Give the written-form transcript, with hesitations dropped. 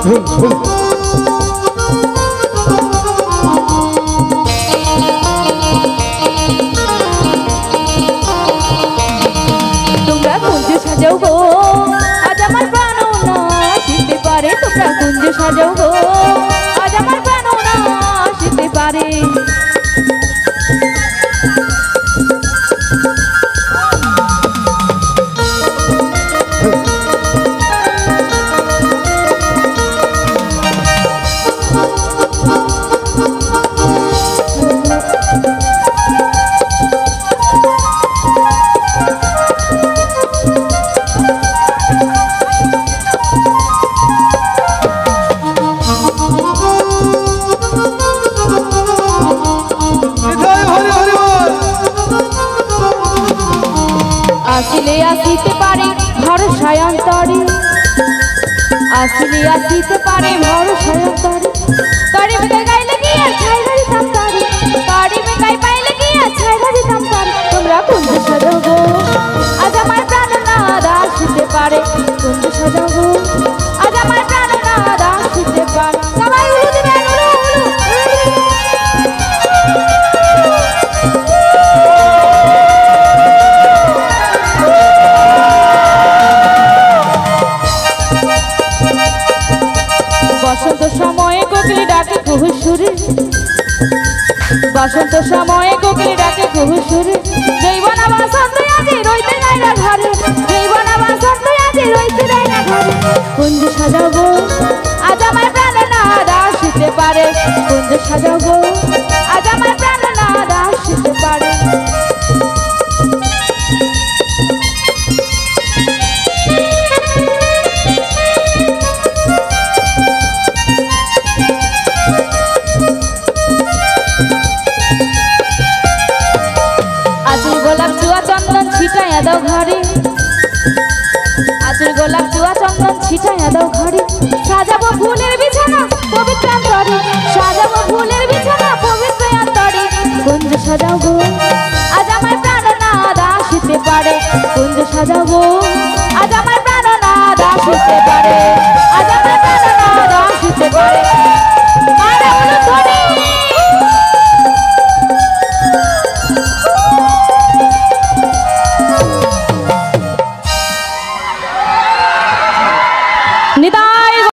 তোমরা কুঞ্জ সাজাও গো আজ আমার প্রাণ আসিতে পারে, তোমরা কুঞ্জ সাজাও গো আজ আমার প্রাণ আসিতে পারে। আসিলে আসিতে পারে ভরসায় অন্তরে, আসিলে আসিতে পারে ভরসায় অন্তরে। তরে বেগাই গাইলে গিয়া ছাইরা দিতাম তারে, তরে বেগাই পাইলে গিয়া ছাইরা দিতাম তারে। তোমরা কুঞ্জ সাজাও গো আজ আমার প্রাণ নাদ আসিতে পারে, কুঞ্জ সাজাও গো আজ আমার প্রাণ নাদ আসিতে পারে। সবাই উলু দিবেন, উলু উলু বসন্ত সময়ে কোকিল ডাকে কুহু সুরে, বসন্ত সময়ে কোকিল ডাকে কুহু সুরে। জৈবনা বসন্ত আজি রইতে নাই না ঘরে, জৈবনা বসন্ত আজি রইতে নাই না ঘরে। কুঞ্জ সাজাও গো আজ আমার প্রাণ নাদ আসিতে পারে, কুঞ্জ সাজাও গো আজ আমার প্রাণ নাদ আসিতে পারে। আচুর গোলাপ চুয়া চন্দন ছিটাইয়া দাও ঘরে, আচুর গোলাপ চুয়া চন্দন ছিটাইয়া দাও ঘরে। সাজাবো ফুলের বিছানা পবিত্র অন্তরে, সাজাবো ফুলের বিছানা পবিত্র অন্তরে। কুঞ্জ সাজাও গো আজ আমার প্রাণ নাদ আসিতে পারে, কুঞ্জ সাজাও গো আজ আমার